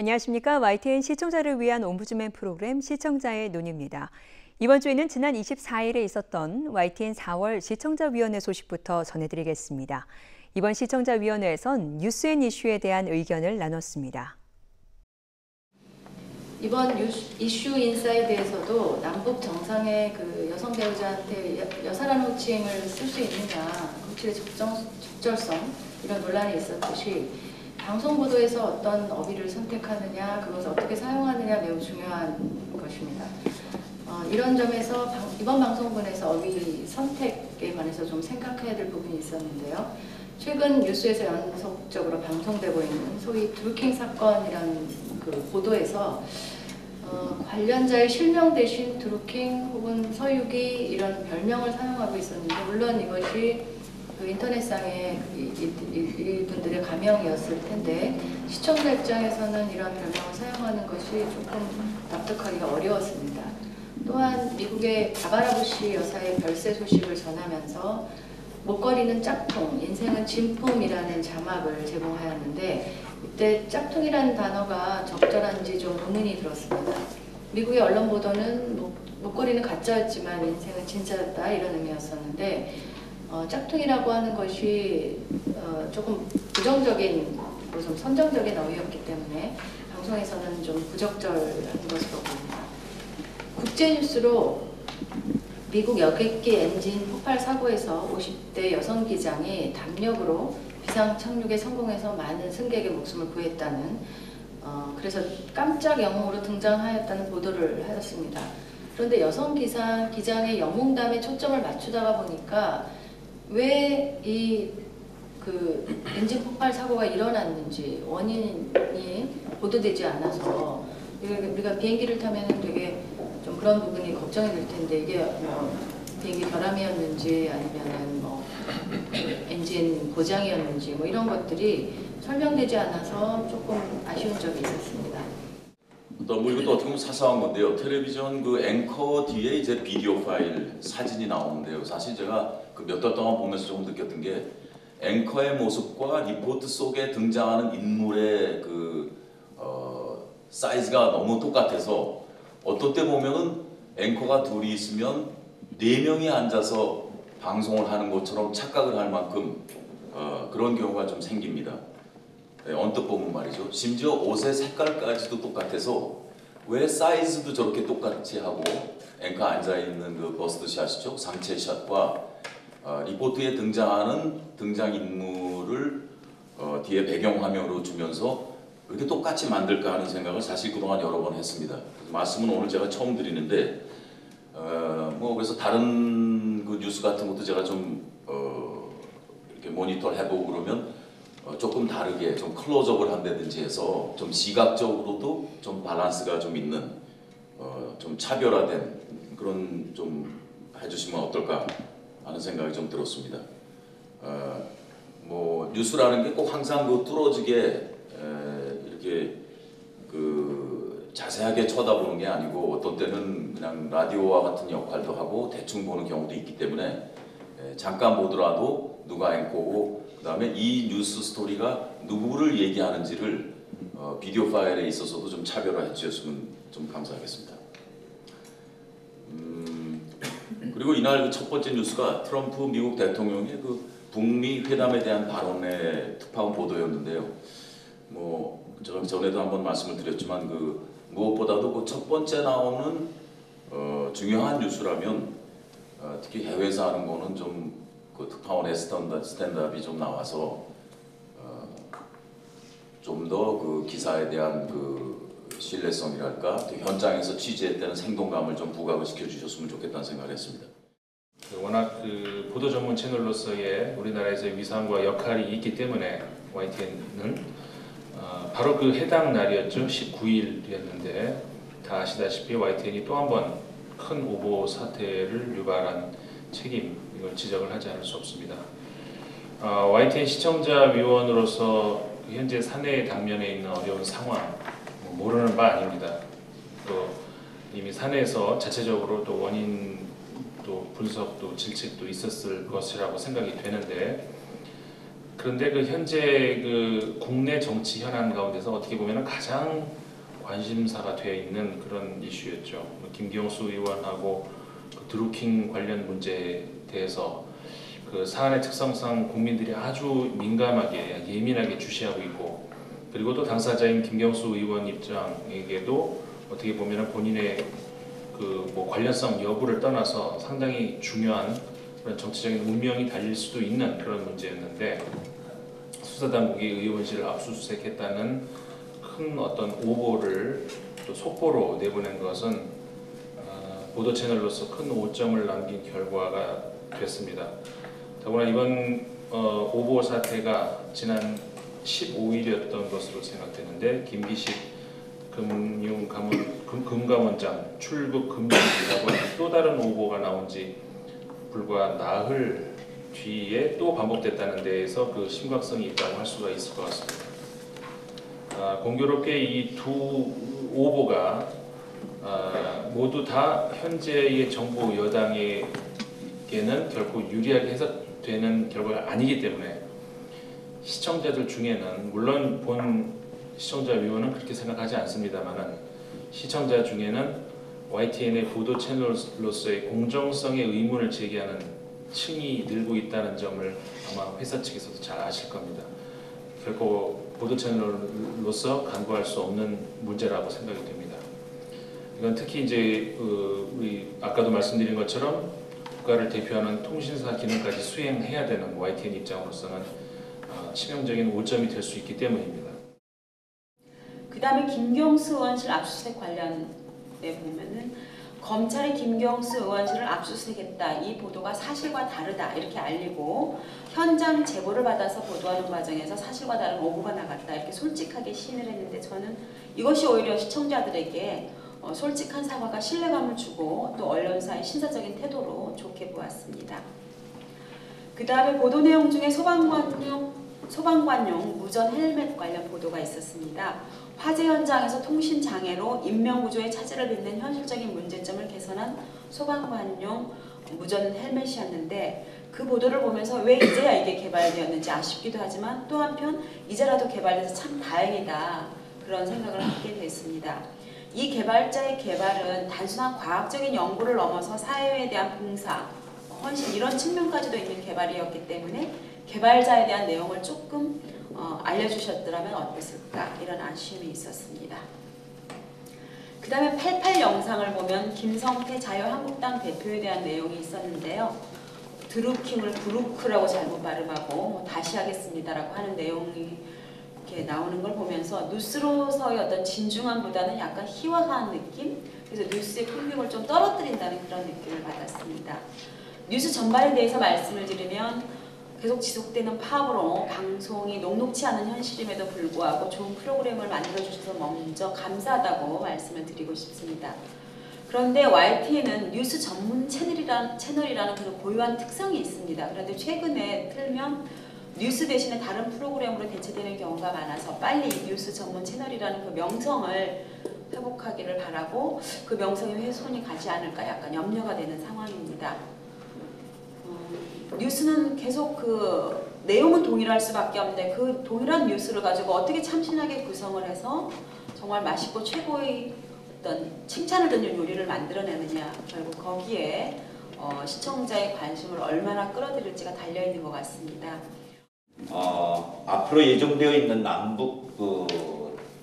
안녕하십니까. YTN 시청자를 위한 옴부즈맨 프로그램 시청자의 눈입니다. 이번 주에는 지난 24일에 있었던 YTN 4월 시청자위원회 소식부터 전해드리겠습니다. 이번 시청자위원회에선 뉴스 앤 이슈에 대한 의견을 나눴습니다. 이번 이슈 인사이드에서도 남북 정상의 그 여성 배우자한테 여사라는 호칭을 쓸 수 있느냐, 호칭의 적절성 이런 논란이 있었듯이 방송 보도에서 어떤 어휘를 선택하느냐, 그것을 어떻게 사용하느냐 매우 중요한 것입니다. 이런 점에서 이번 방송분에서 어휘 선택에 관해서 좀 생각해야 될 부분이 있었는데요. 최근 뉴스에서 연속적으로 방송되고 있는 소위 드루킹 사건이라는 그 보도에서 관련자의 실명 대신 드루킹 혹은 서유기 이런 별명을 사용하고 있었는데, 물론 이것이 그 인터넷상의 이분들의 가명이었을 텐데 시청자 입장에서는 이런 별명을 사용하는 것이 조금 납득하기가 어려웠습니다. 또한 미국의 바바라 부시 여사의 별세 소식을 전하면서 목걸이는 짝퉁, 인생은 진품이라는 자막을 제공하였는데, 이때 짝퉁이라는 단어가 적절한지 좀 의문이 들었습니다. 미국의 언론 보도는 목걸이는 가짜였지만 인생은 진짜였다 이런 의미였었는데, 짝퉁이라고 하는 것이 조금 부정적인, 좀 선정적인 어휘였기 때문에 방송에서는 좀 부적절한 것으로 보입니다. 국제뉴스로 미국 여객기 엔진 폭발 사고에서 50대 여성 기장이 담력으로 비상 착륙에 성공해서 많은 승객의 목숨을 구했다는, 그래서 깜짝 영웅으로 등장하였다는 보도를 하였습니다. 그런데 여성 기장의 영웅담에 초점을 맞추다가 보니까 왜 그 엔진 폭발 사고가 일어났는지 원인이 보도되지 않아서, 우리가 비행기를 타면 되게 좀 그런 부분이 걱정이 될 텐데, 이게 뭐 비행기 결함이었는지 아니면은 뭐 엔진 고장이었는지 뭐 이런 것들이 설명되지 않아서 조금 아쉬운 적이 있었습니다. 뭐 이것도 어떻게 보면 사소한 건데요. 텔레비전 그 앵커 뒤에 이제 비디오 파일 사진이 나오는데요. 사실 제가 그 몇 달 동안 보면서 조금 느꼈던 게, 앵커의 모습과 리포트 속에 등장하는 인물의 그 사이즈가 너무 똑같아서 어떤 때 보면은 앵커가 둘이 있으면 4명이 앉아서 방송을 하는 것처럼 착각을 할 만큼 그런 경우가 좀 생깁니다. 언뜻 보면 말이죠. 심지어 옷의 색깔까지도 똑같아서 왜 사이즈도 저렇게 똑같이 하고, 앵커 앉아있는 그 버스트 샷이죠. 상체 샷과 리포트에 등장하는 등장인물을 뒤에 배경화면으로 주면서 왜 이렇게 똑같이 만들까 하는 생각을 사실 그동안 여러 번 했습니다. 말씀은 오늘 제가 처음 드리는데, 뭐 그래서 다른 그 뉴스 같은 것도 제가 좀 이렇게 모니터를 해보고 그러면 조금 다르게 좀 클로즈업을 한다든지 해서 좀 시각적으로도 좀 밸런스가 좀 있는 좀 차별화된 그런 좀 해주시면 어떨까 하는 생각이 좀 들었습니다. 뭐 뉴스라는 게 꼭 항상 그 뚫어지게 이렇게 그 자세하게 쳐다보는 게 아니고, 어떤 때는 그냥 라디오와 같은 역할도 하고 대충 보는 경우도 있기 때문에 잠깐 보더라도 누가 앵커고 그 다음에 이 뉴스 스토리가 누구를 얘기하는지를 비디오 파일에 있어서도 좀 차별화해 주셨으면 좀 감사하겠습니다. 그리고 이날 그 첫 번째 뉴스가 트럼프 미국 대통령의 그 북미 회담에 대한 발언의 특파원 보도였는데요. 뭐 제가 전에도 한번 말씀을 드렸지만, 그 무엇보다도 그 첫 번째 나오는 중요한 뉴스라면 특히 해외에서 하는 거는 좀 그 특파원의 스탠드업이 좀 나와서 좀 더 그 기사에 대한 그 신뢰성이랄까, 현장에서 취재했다는 생동감을 좀 부각을 시켜주셨으면 좋겠다는 생각을 했습니다. 워낙 그 보도 전문 채널로서의 우리나라에서의 위상과 역할이 있기 때문에 YTN은 바로 그 해당 날이었죠. 19일이었는데 다 아시다시피 YTN이 또 한 번 큰 오보 사태를 유발한 책임, 이걸 지적을 하지 않을 수 없습니다. YTN 시청자위원으로서 현재 사내 당면에 있는 어려운 상황 모르는 바 아닙니다. 또 이미 사내에서 자체적으로 또 원인 또 분석도 질책도 있었을 것이라고 생각이 되는데, 그런데 그 현재 그 국내 정치 현안 가운데서 어떻게 보면 가장 관심사가 되어 있는 그런 이슈였죠. 김경수 의원하고 그 드루킹 관련 문제에 대해서 그 사안의 특성상 국민들이 아주 민감하게 예민하게 주시하고 있고, 그리고 또 당사자인 김경수 의원 입장에게도 어떻게 보면 본인의 그 뭐 관련성 여부를 떠나서 상당히 중요한 그런 정치적인 운명이 달릴 수도 있는 그런 문제였는데, 수사당국이 의원실을 압수수색했다는 큰 어떤 오보를 또 속보로 내보낸 것은 보도 채널로서 큰 오점을 남긴 결과가 됐습니다. 더구나 이번 오보 사태가 지난 15일이었던 것으로 생각되는데, 김기식 금감원장 출국 금지라고 하는 또 다른 오보가 나온 지 불과 나흘 뒤에 또 반복됐다는 데에서 그 심각성이 있다고 할 수가 있을 것 같습니다. 공교롭게 이 두 오보가 모두 다 현재의 정부 여당에게는 결코 유리하게 해석되는 결과가 아니기 때문에 시청자들 중에는, 물론 본 시청자 위원은 그렇게 생각하지 않습니다만은, 시청자 중에는 YTN의 보도 채널로서의 공정성의 의문을 제기하는 층이 늘고 있다는 점을 아마 회사 측에서도 잘 아실 겁니다. 결코 보도 채널로서 간과할 수 없는 문제라고 생각이 됩니다. 이건 특히 이제 우리 아까도 말씀드린 것처럼 국가를 대표하는 통신사 기능까지 수행해야 되는 YTN 입장으로서는 치명적인 오점이 될 수 있기 때문입니다. 그 다음에 김경수 의원실 압수수색 관련에 보면은 검찰이 김경수 의원실을 압수수색했다, 이 보도가 사실과 다르다 이렇게 알리고 현장 제보를 받아서 보도하는 과정에서 사실과 다른 오보가 나갔다 이렇게 솔직하게 시인을 했는데, 저는 이것이 오히려 시청자들에게 솔직한 사과가 신뢰감을 주고 또 언론사의 신사적인 태도로 좋게 보았습니다. 그 다음에 보도 내용 중에 소방관용 무전 헬멧 관련 보도가 있었습니다. 화재 현장에서 통신 장애로 인명 구조에 차질을 빚는 현실적인 문제점을 개선한 소방관용 무전 헬멧이었는데, 그 보도를 보면서 왜 이제야 이게 개발되었는지 아쉽기도 하지만 또 한편 이제라도 개발돼서 참 다행이다 그런 생각을 하게 됐습니다. 이 개발자의 개발은 단순한 과학적인 연구를 넘어서 사회에 대한 봉사, 헌신 이런 측면까지도 있는 개발이었기 때문에 개발자에 대한 내용을 조금 알려주셨더라면 어땠을까 이런 아쉬움이 있었습니다. 그 다음에 88 영상을 보면 김성태 자유한국당 대표에 대한 내용이 있었는데요. 드루킹을 브루크라고 잘못 발음하고 다시 하겠습니다라고 하는 내용이 이렇게 나오는 걸 보면서 뉴스로서의 어떤 진중함보다는 약간 희화한 느낌? 그래서 뉴스의 풍경을 좀 떨어뜨린다는 그런 느낌을 받았습니다. 뉴스 전반에 대해서 말씀을 드리면 계속 지속되는 파업으로 방송이 녹록치 않은 현실임에도 불구하고 좋은 프로그램을 만들어주셔서 먼저 감사하다고 말씀을 드리고 싶습니다. 그런데 YTN은 뉴스 전문 채널이라는 그런 고유한 특성이 있습니다. 그런데 최근에 틀면 뉴스 대신에 다른 프로그램으로 대체되는 경우가 많아서 빨리 뉴스 전문 채널이라는 그 명성을 회복하기를 바라고, 그 명성이 훼손이 가지 않을까 약간 염려가 되는 상황입니다. 뉴스는 계속 그 내용은 동일할 수밖에 없는데 그 동일한 뉴스를 가지고 어떻게 참신하게 구성을 해서 정말 맛있고 최고의 어떤 칭찬을 듣는 요리를 만들어내느냐, 결국 거기에 시청자의 관심을 얼마나 끌어들일지가 달려있는 것 같습니다. 앞으로 예정되어 있는 남북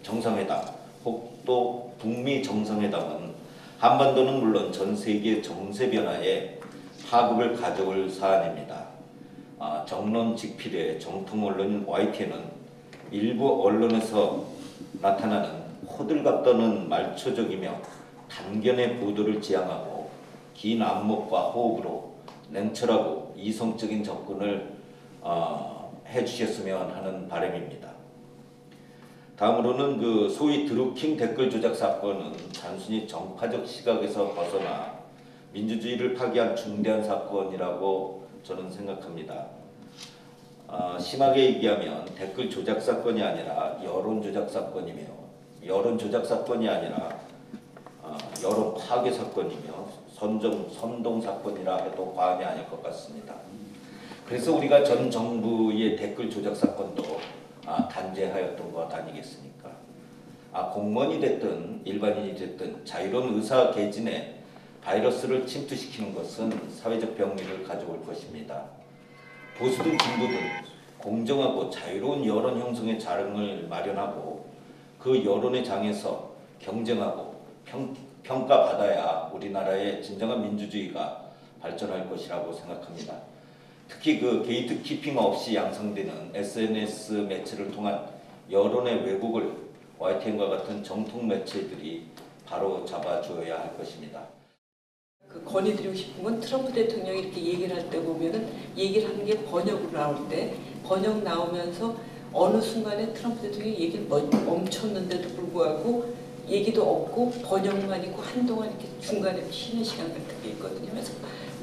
정상회담 혹 또 북미 정상회담은 한반도는 물론 전 세계 정세 변화에 파급을 가져올 사안입니다. 정론직필의 정통 언론인 YTN은 일부 언론에서 나타나는 호들갑 떠는 말초적이며 단견의 보도를 지향하고 긴 안목과 호흡으로 냉철하고 이성적인 접근을 해주셨으면 하는 바람입니다. 다음으로는 그 소위 드루킹 댓글 조작 사건은 단순히 정파적 시각에서 벗어나 민주주의를 파괴한 중대한 사건이라고 저는 생각합니다. 심하게 얘기하면 댓글 조작 사건이 아니라 여론 조작 사건이며, 여론 조작 사건이 아니라 여론 파괴 사건이며 선동 사건이라 해도 과언이 아닐 것 같습니다. 그래서 우리가 전 정부의 댓글 조작 사건도 단죄하였던 것 아니겠습니까? 공무원이 됐든 일반인이 됐든 자유로운 의사 개진에 바이러스를 침투시키는 것은 사회적 병리를 가져올 것입니다. 보수든 진보든 공정하고 자유로운 여론 형성의 장을 마련하고 그 여론의 장에서 경쟁하고 평가받아야 우리나라의 진정한 민주주의가 발전할 것이라고 생각합니다. 특히 그 게이트 키핑 없이 양성되는 SNS 매체를 통한 여론의 왜곡을 YTN과 같은 정통 매체들이 바로 잡아주어야 할 것입니다. 건의드리고 싶은 건 트럼프 대통령이 이렇게 얘기를 할 때 보면은 얘기를 하는 게 번역으로 나올 때 번역 나오면서 어느 순간에 트럼프 대통령이 얘기를 멈췄는데도 불구하고 얘기도 없고 번역만 있고 한동안 이렇게 중간에 쉬는 시간 같은 게 있거든요. 그래서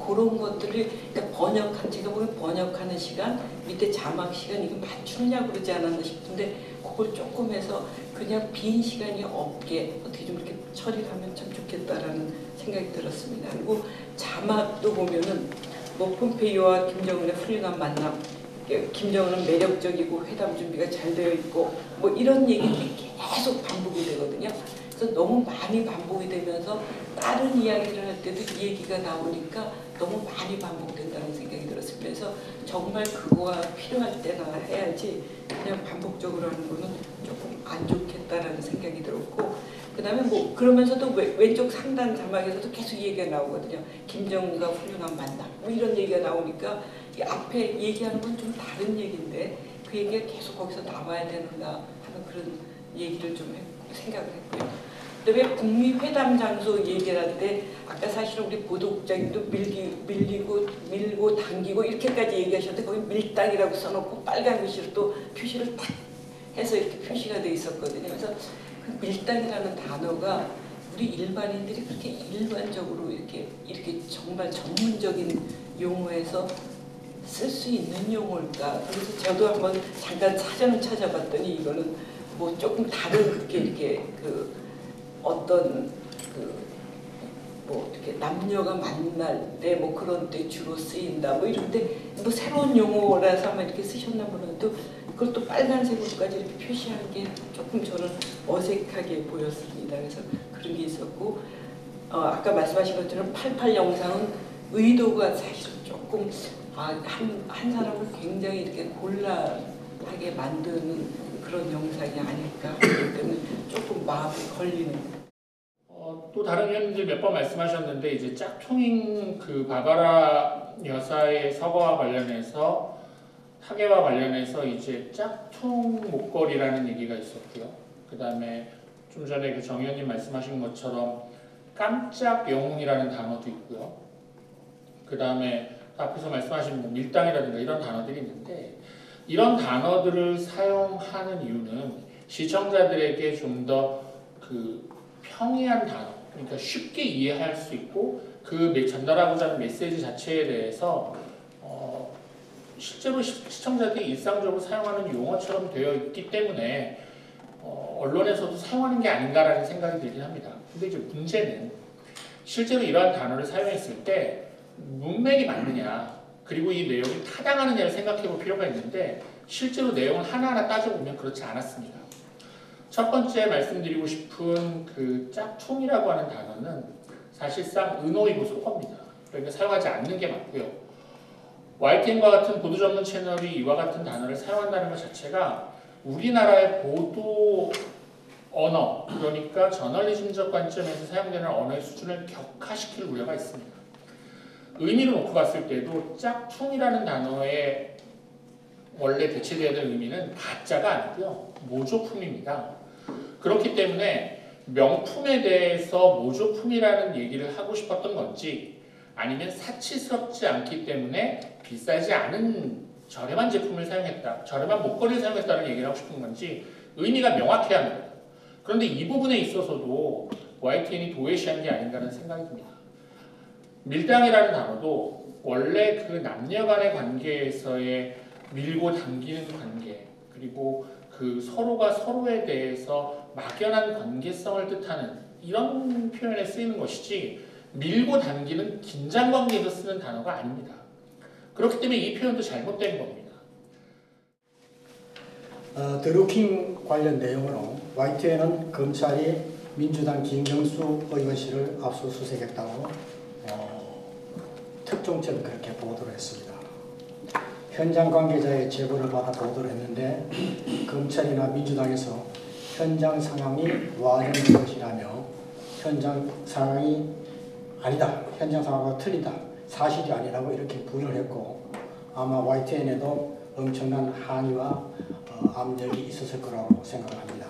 그런 것들을 그러니까 번역한 제가 보기엔 번역하는 시간 밑에 자막 시간 이거 맞추느냐고 그러지 않았나 싶은데 그걸 조금 해서 그냥 빈 시간이 없게 어떻게 좀 이렇게 처리를 하면 참 좋겠다라는 생각이 들었습니다. 그리고 자막도 보면은 뭐 폼페이오와 김정은의 훌륭한 만남, 김정은은 매력적이고 회담 준비가 잘 되어 있고 뭐 이런 얘기들이 계속 반복이 되거든요. 그래서 너무 많이 반복이 되면서 다른 이야기를 할 때도 이 얘기가 나오니까 너무 많이 반복된다는 생각이 들었어요. 그래서 정말 그거가 필요할 때나 해야지 그냥 반복적으로 하는 거는 조금 안 좋겠다라는 생각이 들었고 그 다음에 뭐 그러면서도 왼쪽 상단 자막에서도 계속 얘기가 나오거든요. 김정은과 훌륭한 만남 뭐 이런 얘기가 나오니까 이 앞에 얘기하는 건 좀 다른 얘기인데 그 얘기가 계속 거기서 나와야 되는가 하는 그런 얘기를 좀 생각을 했고요. 그다음에 북미 회담 장소 얘기를 할 때 아까 사실은 우리 보도국장님도 밀고 당기고 이렇게까지 얘기하셨는데 거기 밀당이라고 써놓고 빨간 글씨로 또 표시를 탁 해서 이렇게 표시가 돼 있었거든요. 그래서 그 밀당이라는 단어가 우리 일반인들이 그렇게 일반적으로 이렇게 정말 전문적인 용어에서 쓸 수 있는 용어일까? 그래서 저도 한번 잠깐 사전을 찾아봤더니 이거는 뭐 조금 다른 이렇게 그 어떤 뭐 이렇게 남녀가 만날 때 뭐 그런 때 주로 쓰인다 뭐 이런데 뭐 새로운 용어라서 아마 이렇게 쓰셨나 보는데 그걸 또 빨간색으로까지 이렇게 표시한 게 조금 저는 어색하게 보였습니다. 그래서 그런 게 있었고 아까 말씀하신 것처럼 88 영상은 의도가 사실은 조금 한 사람을 굉장히 이렇게 곤란하게 만드는 그런 영상이 아닐까 하기 때문에 조금 마음이 걸리는. 또 다른 의원님들 몇 번 말씀하셨는데 이제 짝퉁인 그 바바라 여사의 서거와 관련해서 타계와 관련해서 이제 짝퉁 목걸이라는 얘기가 있었고요. 그 다음에 좀 전에 그 정 의원님 말씀하신 것처럼 깜짝 영웅이라는 단어도 있고요. 그 다음에 앞에서 말씀하신 뭐 밀당이라든가 이런 단어들이 있는데 이런 단어들을 사용하는 이유는 시청자들에게 좀 더 그 평이한 단어, 그러니까 쉽게 이해할 수 있고 그 전달하고자 하는 메시지 자체에 대해서 실제로 시청자들이 일상적으로 사용하는 용어처럼 되어 있기 때문에 언론에서도 사용하는 게 아닌가라는 생각이 들긴 합니다. 근데 이제 문제는 실제로 이러한 단어를 사용했을 때 문맥이 맞느냐 그리고 이 내용이 타당하느냐를 생각해 볼 필요가 있는데 실제로 내용을 하나하나 따져보면 그렇지 않았습니다. 첫 번째 말씀드리고 싶은 그 짝퉁이라고 하는 단어는 사실상 은어이고 속어입니다. 그러니까 사용하지 않는 게 맞고요. YTN과 같은 보도 전문 채널이 이와 같은 단어를 사용한다는 것 자체가 우리나라의 보도 언어, 그러니까 저널리즘적 관점에서 사용되는 언어의 수준을 격하시킬 우려가 있습니다. 의미를 놓고 봤을 때도 짝퉁이라는 단어의 원래 대체되어야 될 의미는 가짜가 아니고요. 모조품입니다. 그렇기 때문에 명품에 대해서 모조품이라는 얘기를 하고 싶었던 건지 아니면 사치스럽지 않기 때문에 비싸지 않은 저렴한 제품을 사용했다, 저렴한 목걸이를 사용했다는 얘기를 하고 싶은 건지 의미가 명확해야 합니다. 그런데 이 부분에 있어서도 YTN이 도외시한 게 아닌가라는 생각이 듭니다. 밀당이라는 단어도 원래 그 남녀 간의 관계에서의 밀고 당기는 관계, 그리고 그 서로가 서로에 대해서 막연한 관계성을 뜻하는 이런 표현에 쓰이는 것이지 밀고 당기는 긴장 관계에서 쓰는 단어가 아닙니다. 그렇기 때문에 이 표현도 잘못된 겁니다. 드루킹 관련 내용으로 YTN은 검찰이 민주당 김경수 의원실을 압수수색했다고 특종처럼 그렇게 보도를 했습니다. 현장 관계자의 제보를 받아 보도를 했는데 검찰이나 민주당에서 현장 상황이 와전된 것이라며 현장 상황이 아니다, 현장 상황과 틀리다, 사실이 아니라고 이렇게 부인을 했고 아마 YTN에도 엄청난 항의와 압력이 있었을 거라고 생각합니다.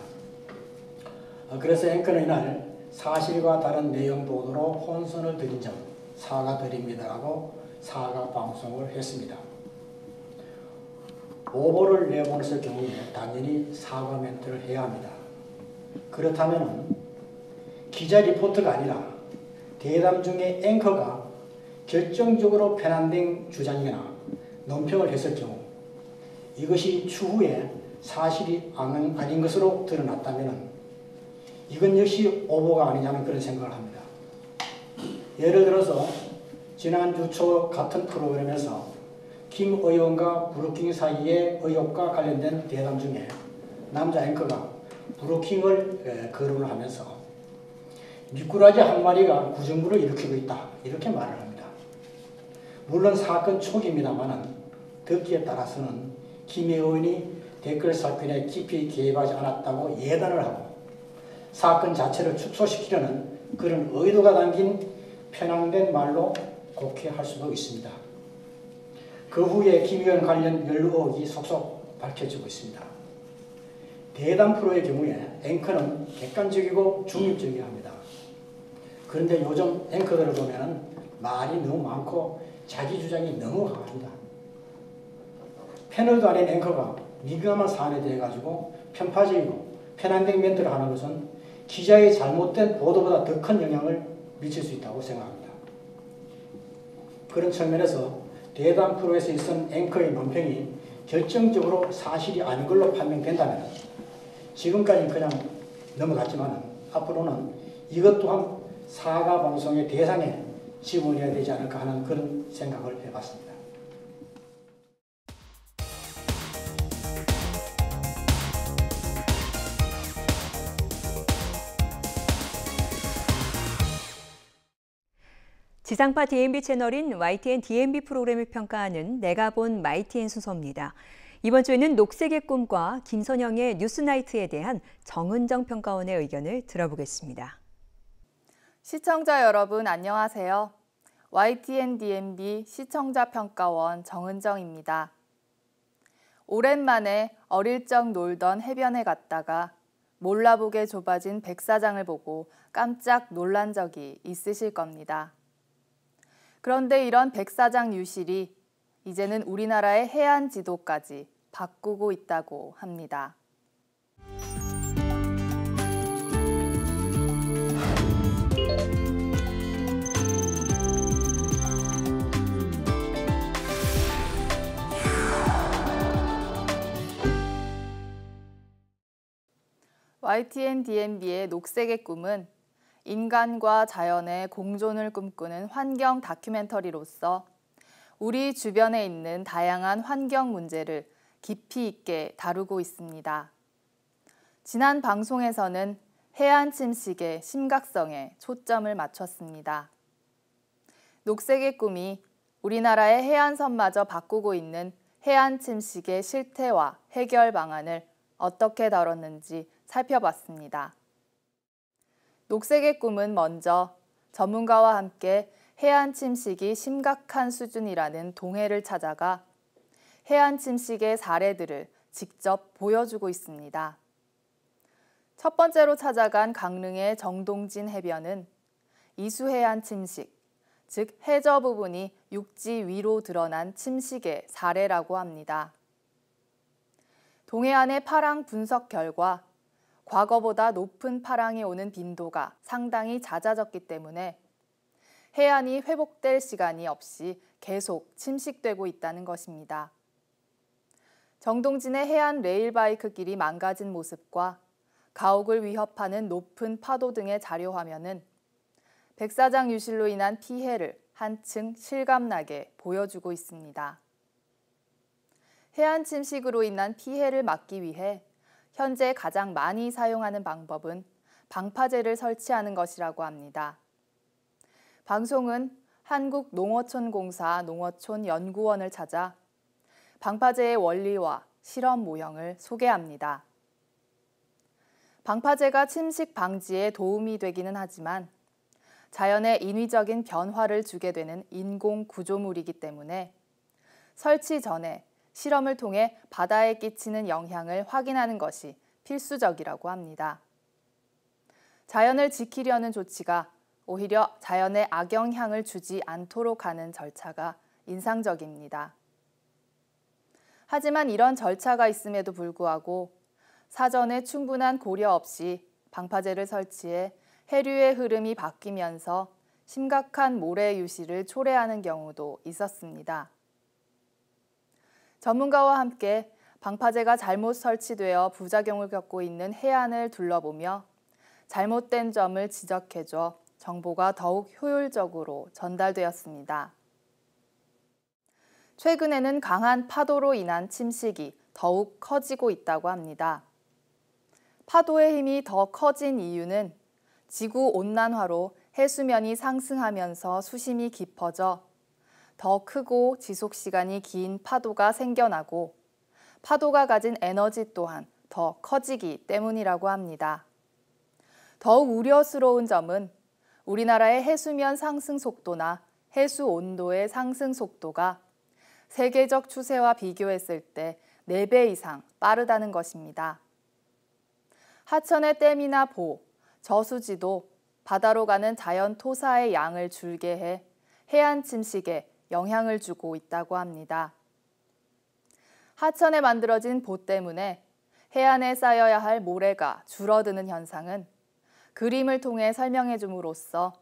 그래서 앵커는 이날 사실과 다른 내용 보도로 혼선을 드린 점 사과드립니다라고 사과 방송을 했습니다. 오보를 내보냈을 경우에 당연히 사과 멘트를 해야 합니다. 그렇다면 기자 리포트가 아니라 대담 중에 앵커가 결정적으로 편향된 주장이나 논평을 했을 경우 이것이 추후에 사실이 아닌 것으로 드러났다면 이건 역시 오보가 아니냐는 그런 생각을 합니다. 예를 들어서 지난주 초 같은 프로그램에서 김 의원과 브루킹 사이의 의혹과 관련된 대담 중에 남자 앵커가 브루킹을 거론을 하면서 미꾸라지 한 마리가 구정부를 일으키고 있다 이렇게 말을 합니다. 물론 사건 초기입니다만 듣기에 따라서는 김 의원이 댓글 사건에 깊이 개입하지 않았다고 예단을 하고 사건 자체를 축소시키려는 그런 의도가 담긴 편향된 말로 곡해할 수도 있습니다. 그 후에 김 의원 관련 연루 의혹이 속속 밝혀지고 있습니다. 대담 프로의 경우에 앵커는 객관적이고 중립적이어야 합니다. 그런데 요즘 앵커들을 보면 말이 너무 많고 자기 주장이 너무 강합니다. 패널도 아닌 앵커가 민감한 사안에 대해 가지고 편파적이고 편향된 멘트를 하는 것은 기자의 잘못된 보도보다 더 큰 영향을 미칠 수 있다고 생각합니다. 그런 측면에서 대담 프로에서 있은 앵커의 논평이 결정적으로 사실이 아닌 걸로 판명된다면 지금까지는 그냥 넘어갔지만 앞으로는 이것 또한 사과 방송의 대상에 지원해야 되지 않을까 하는 그런 생각을 해봤습니다. 지상파 DMB 채널인 YTN DMB 프로그램을 평가하는 내가 본 YTN 순서입니다. 이번 주에는 녹색의 꿈과 김선영의 뉴스나이트에 대한 정은정 평가원의 의견을 들어보겠습니다. 시청자 여러분 안녕하세요. YTN DMB 시청자 평가원 정은정입니다. 오랜만에 어릴 적 놀던 해변에 갔다가 몰라보게 좁아진 백사장을 보고 깜짝 놀란 적이 있으실 겁니다. 그런데 이런 백사장 유실이 이제는 우리나라의 해안 지도까지 바꾸고 있다고 합니다. YTN DMB의 녹색의 꿈은 인간과 자연의 공존을 꿈꾸는 환경 다큐멘터리로서 우리 주변에 있는 다양한 환경 문제를 깊이 있게 다루고 있습니다. 지난 방송에서는 해안 침식의 심각성에 초점을 맞췄습니다. 녹색의 꿈이 우리나라의 해안선마저 바꾸고 있는 해안 침식의 실태와 해결 방안을 어떻게 다뤘는지 살펴봤습니다. 녹색의 꿈은 먼저 전문가와 함께 해안 침식이 심각한 수준이라는 동해를 찾아가 해안 침식의 사례들을 직접 보여주고 있습니다. 첫 번째로 찾아간 강릉의 정동진 해변은 이수해안 침식, 즉 해저 부분이 육지 위로 드러난 침식의 사례라고 합니다. 동해안의 파랑 분석 결과 과거보다 높은 파랑이 오는 빈도가 상당히 잦아졌기 때문에 해안이 회복될 시간이 없이 계속 침식되고 있다는 것입니다. 정동진의 해안 레일바이크 길이 망가진 모습과 가옥을 위협하는 높은 파도 등의 자료 화면은 백사장 유실로 인한 피해를 한층 실감나게 보여주고 있습니다. 해안 침식으로 인한 피해를 막기 위해 현재 가장 많이 사용하는 방법은 방파제를 설치하는 것이라고 합니다. 방송은 한국농어촌공사 농어촌연구원을 찾아 방파제의 원리와 실험 모형을 소개합니다. 방파제가 침식 방지에 도움이 되기는 하지만 자연에 인위적인 변화를 주게 되는 인공 구조물이기 때문에 설치 전에 실험을 통해 바다에 끼치는 영향을 확인하는 것이 필수적이라고 합니다. 자연을 지키려는 조치가 오히려 자연에 악영향을 주지 않도록 하는 절차가 인상적입니다. 하지만 이런 절차가 있음에도 불구하고 사전에 충분한 고려 없이 방파제를 설치해 해류의 흐름이 바뀌면서 심각한 모래 유실을 초래하는 경우도 있었습니다. 전문가와 함께 방파제가 잘못 설치되어 부작용을 겪고 있는 해안을 둘러보며 잘못된 점을 지적해줘 정보가 더욱 효율적으로 전달되었습니다. 최근에는 강한 파도로 인한 침식이 더욱 커지고 있다고 합니다. 파도의 힘이 더 커진 이유는 지구온난화로 해수면이 상승하면서 수심이 깊어져 더 크고 지속시간이 긴 파도가 생겨나고 파도가 가진 에너지 또한 더 커지기 때문이라고 합니다. 더욱 우려스러운 점은 우리나라의 해수면 상승 속도나 해수 온도의 상승 속도가 세계적 추세와 비교했을 때 4배 이상 빠르다는 것입니다. 하천의 댐이나 보, 저수지도 바다로 가는 자연 토사의 양을 줄게 해 해안 침식에 영향을 주고 있다고 합니다. 하천에 만들어진 보 때문에 해안에 쌓여야 할 모래가 줄어드는 현상은 그림을 통해 설명해 줌으로써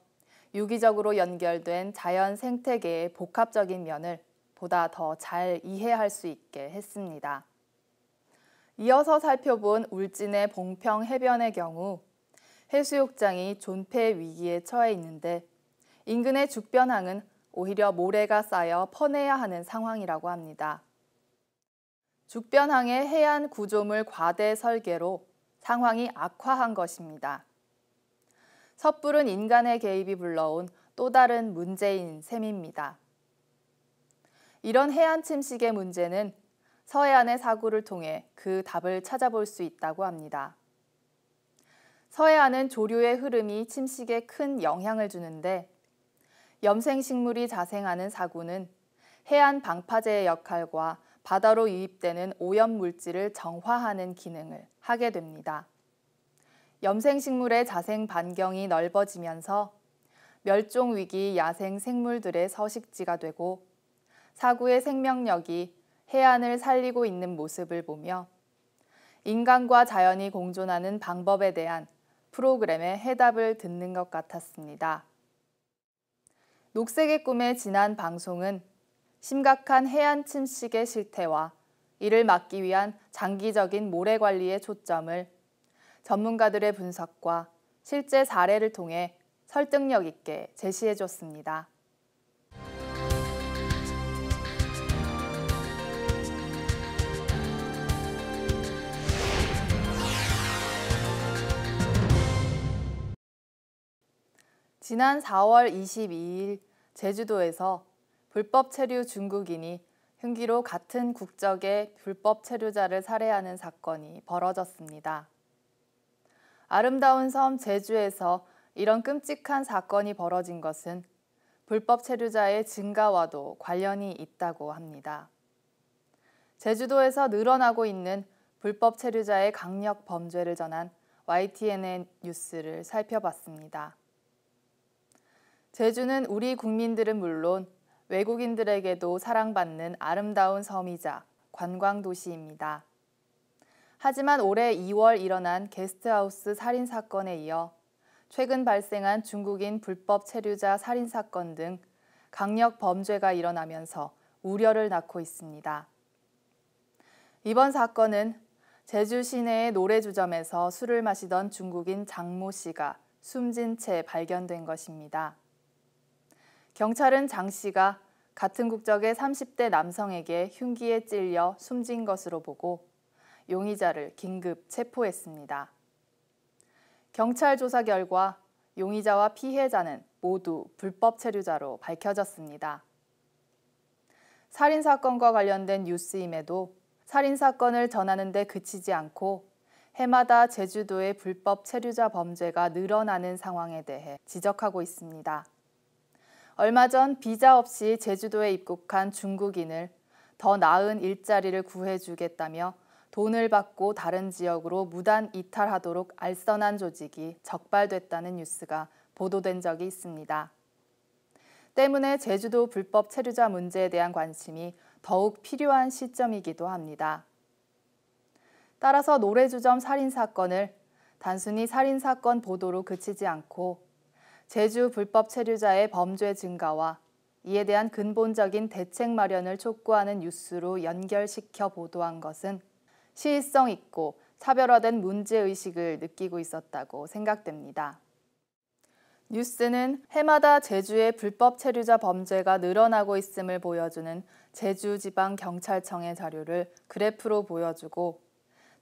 유기적으로 연결된 자연 생태계의 복합적인 면을 보다 더 잘 이해할 수 있게 했습니다. 이어서 살펴본 울진의 봉평 해변의 경우 해수욕장이 존폐 위기에 처해 있는데 인근의 죽변항은 오히려 모래가 쌓여 퍼내야 하는 상황이라고 합니다. 죽변항의 해안 구조물 과대 설계로 상황이 악화한 것입니다. 섣부른 인간의 개입이 불러온 또 다른 문제인 셈입니다. 이런 해안 침식의 문제는 서해안의 사고를 통해 그 답을 찾아볼 수 있다고 합니다. 서해안은 조류의 흐름이 침식에 큰 영향을 주는데 염생식물이 자생하는 사구는 해안 방파제의 역할과 바다로 유입되는 오염물질을 정화하는 기능을 하게 됩니다. 염생식물의 자생 반경이 넓어지면서 멸종위기 야생 생물들의 서식지가 되고 사구의 생명력이 해안을 살리고 있는 모습을 보며 인간과 자연이 공존하는 방법에 대한 프로그램의 해답을 듣는 것 같았습니다. 녹색의 꿈의 지난 방송은 심각한 해안 침식의 실태와 이를 막기 위한 장기적인 모래 관리에 초점을 전문가들의 분석과 실제 사례를 통해 설득력 있게 제시해 줬습니다. 지난 4월 22일 제주도에서 불법 체류 중국인이 흉기로 같은 국적의 불법 체류자를 살해하는 사건이 벌어졌습니다. 아름다운 섬 제주에서 이런 끔찍한 사건이 벌어진 것은 불법 체류자의 증가와도 관련이 있다고 합니다. 제주도에서 늘어나고 있는 불법 체류자의 강력 범죄를 전한 YTN의 뉴스를 살펴봤습니다. 제주는 우리 국민들은 물론 외국인들에게도 사랑받는 아름다운 섬이자 관광도시입니다. 하지만 올해 2월 일어난 게스트하우스 살인사건에 이어 최근 발생한 중국인 불법 체류자 살인사건 등 강력 범죄가 일어나면서 우려를 낳고 있습니다. 이번 사건은 제주 시내의 노래주점에서 술을 마시던 중국인 장모 씨가 숨진 채 발견된 것입니다. 경찰은 장 씨가 같은 국적의 30대 남성에게 흉기에 찔려 숨진 것으로 보고 용의자를 긴급 체포했습니다. 경찰 조사 결과 용의자와 피해자는 모두 불법 체류자로 밝혀졌습니다. 살인사건과 관련된 뉴스임에도 살인사건을 전하는 데 그치지 않고 해마다 제주도의 불법 체류자 범죄가 늘어나는 상황에 대해 지적하고 있습니다. 얼마 전 비자 없이 제주도에 입국한 중국인을 더 나은 일자리를 구해주겠다며 돈을 받고 다른 지역으로 무단 이탈하도록 알선한 조직이 적발됐다는 뉴스가 보도된 적이 있습니다. 때문에 제주도 불법 체류자 문제에 대한 관심이 더욱 필요한 시점이기도 합니다. 따라서 노래주점 살인사건을 단순히 살인사건 보도로 그치지 않고 제주 불법 체류자의 범죄 증가와 이에 대한 근본적인 대책 마련을 촉구하는 뉴스로 연결시켜 보도한 것은 시의성 있고 차별화된 문제의식을 느끼고 있었다고 생각됩니다. 뉴스는 해마다 제주의 불법 체류자 범죄가 늘어나고 있음을 보여주는 제주지방경찰청의 자료를 그래프로 보여주고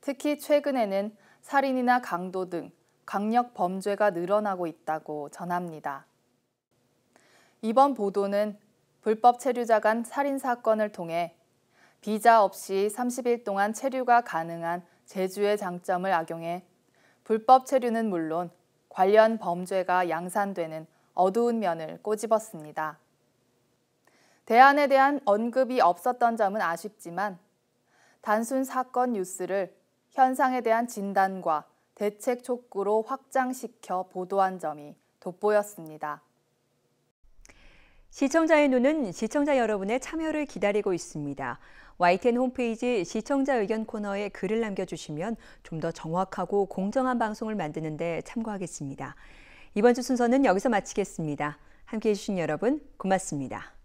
특히 최근에는 살인이나 강도 등 강력 범죄가 늘어나고 있다고 전합니다. 이번 보도는 불법 체류자 간 살인사건을 통해 비자 없이 30일 동안 체류가 가능한 제주의 장점을 악용해 불법 체류는 물론 관련 범죄가 양산되는 어두운 면을 꼬집었습니다. 대안에 대한 언급이 없었던 점은 아쉽지만 단순 사건 뉴스를 현상에 대한 진단과 대책 촉구로 확장시켜 보도한 점이 돋보였습니다. 시청자의 눈은 시청자 여러분의 참여를 기다리고 있습니다. YTN 홈페이지 시청자 의견 코너에 글을 남겨주시면 좀 더 정확하고 공정한 방송을 만드는 데 참고하겠습니다. 이번 주 순서는 여기서 마치겠습니다. 함께해 주신 여러분 고맙습니다.